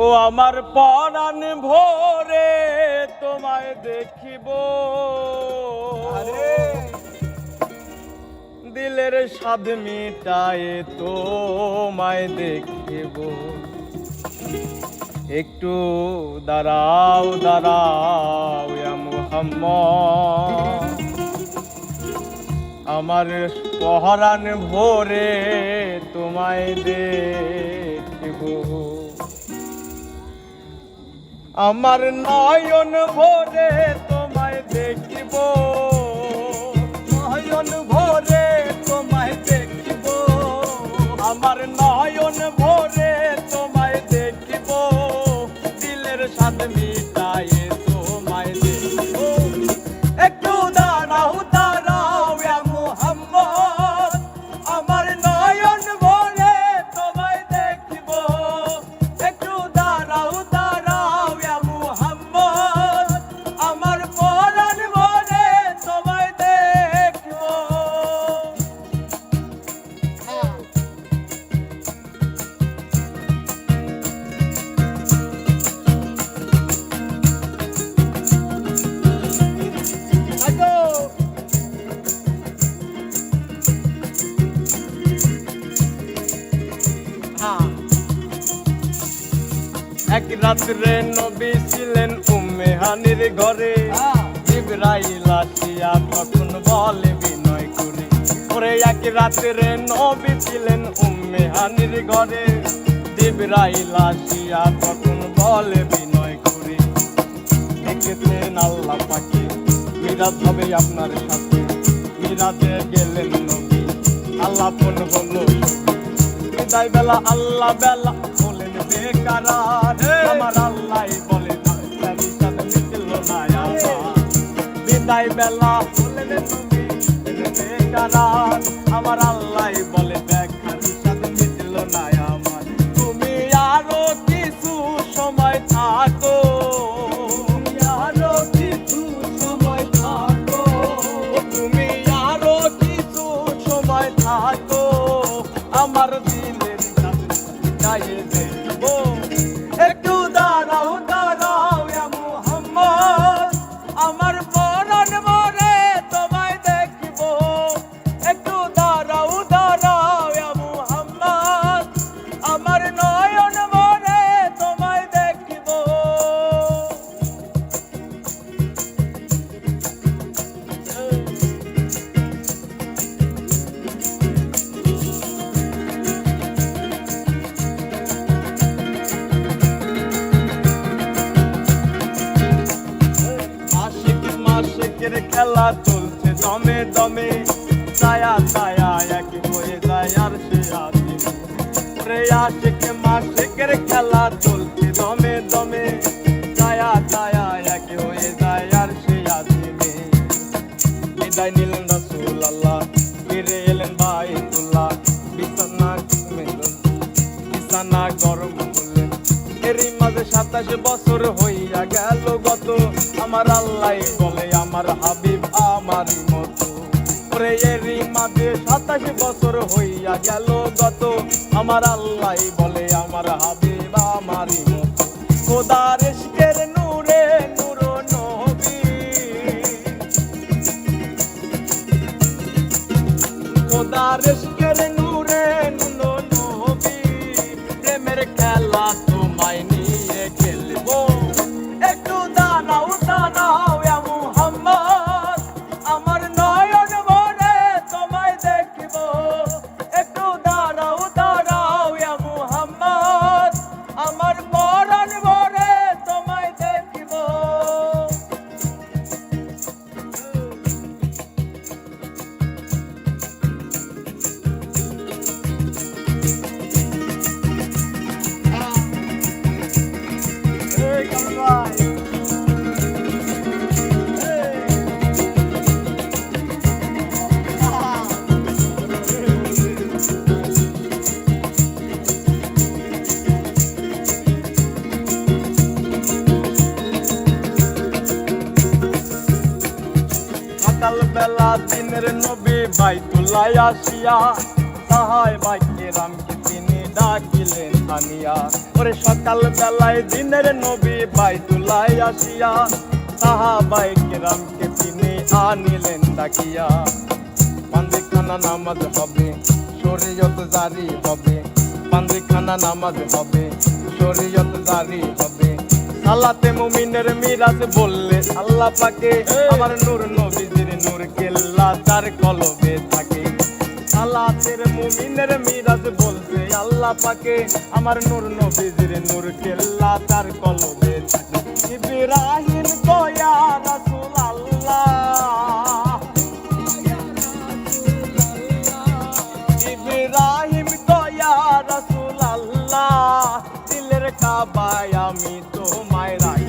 ও আমার পরাণ ভোরে তোমায় দেখিব, দিলের স্বাদ মিটায় তোমায় দেখিব। একটু দাঁড়াও দাঁড়াও ইয়া মুহাম্মদ, আমার পরাণ ভোরে তোমায় দেখিব। আমার নয়ন ভোরে তোমায় দেখিব, নয়ন ভোরে তোমায় দেখিব। আমার নয়ন ভোরে তোমায় দেখিব, দিলের স্বাদ মিটায়ে তোমায় দেখিব। একটু দাঁড়াও দাঁড়াও ইয়া মুহাম্মদ, আমার নয়ন ভোরে তোমায় দেখিব। একটু দাঁড়াও দাঁড়াও ইয়া মুহাম্মদ, আমার পরাণ ভোরে তোমায় দেখিব। এক রাত্রে নবী ছিলেন উম্মে হানির ঘরে, জিবরাইল আসিয়া তখন বলে বিনয় করে। ওরে এক রাত্রে নবী ছিলেন উম্মে হানির ঘরে, জিবরাইল আসিয়া তখন বলে বিনয় করে। দেখেছেন আল্লাহ পাকে মিরাজ হবে আপনার সাথে, মিরাজে গেলেন নবী আল্লাহ পন হলো বিদায় বেলা। আল্লাহ বেলা বলেন বেকারার, আমার আল্লাহ বলে মিটল না আমার। বিদায় বেলা বলেন নবী বেকারার, আমার আল্লাহ বলে দেখার সাথে মিটল না আমার। তুমি আরো কিছু সময় থাকো, আরো কিছু সময় থাকো, তুমি আরো কিছু সময় থাকো, আমার দিলের গায়ে দেব। একটু দাঁড়াও দাঁড়াও ইয়া মুহাম্মদ, আমার পরাণ ভোরে তোমায় দেখিব। একটু দাঁড়াও দাঁড়াও ইয়া মুহাম্মদ, আমার নয়ন ভোরে তোমায় দেখিব। আশিকের খেলা চলছে দমে দমে, ছায়া ছায়া এক হয়ে যায় আর সে আসে। রে আশিক মাশিকের খেলা চলছে দমে দমে, ছায়া ছায়া এক হয়ে যায় আর সে আসে। বিদায় নিলেন রাসূলুল্লাহ, ফিরে এলেন বাইতুল্লাহ, বিছানা গরম করলেন। এরই মাঝে 27 বছর হইয়া গেল গত, আমার আল্লাহ বলে আমার হাবিব আমারই মতো। ওরে এরই মাঝে 27 বছর হইয়া গেল গত, আমার আল্লাহ বলে আমার হাবিব আমারই মতো। খোদার ইশকের নূরে নূর নবী, খোদার ইশকের নূরে নূর নবী, প্রেমের খেলা তোমায় নিয়ে খেলবো। একটু দাঁড়াও দাঁড়াও ইয়া মুহাম্মদ, আমার নয়ন ভোরে তোমায় দেখিব। একটু দাঁড়াও দাঁড়াও ইয়া মুহাম্মদ, আমার পরাণ ভোরে তোমায় দেখিব। সকাল বেলা দিনের নবী বাইতুল্লাহ আসিয়া, সাহায় বাইকে রামকে তিনি ডাকিলেন আনিয়া। ওরে সকাল বেলায় দিনের নবী বাইতুল্লায় আসিয়া সাহাবায়ে কেরামকে তিনি আনিলেন ডাকিয়া। পাঞ্জিখানা নামাজ হবে শরীয়ত জারি হবে, পাঞ্জিখানা নামাজ হবে শরীয়ত জারি হবে। সালাতে মুমিনের মিরাজ বললে আল্লাহ পাকে, আমার নূর নবীজির নূর কেল্লা তার কলবে থাকে। সালাতের মুমিনের মিরাজ বলছে আল্লাহ পাকে, আমার নূর নবীজির নূর কেল্লা তার কলবে থাকে। ইব্রাহিম তো ইয়া রাসূলুল্লাহ, ইব্রাহিম তো ইয়া রাসূলুল্লাহ, দিলের কাবায় আমি তোমায় রাখি।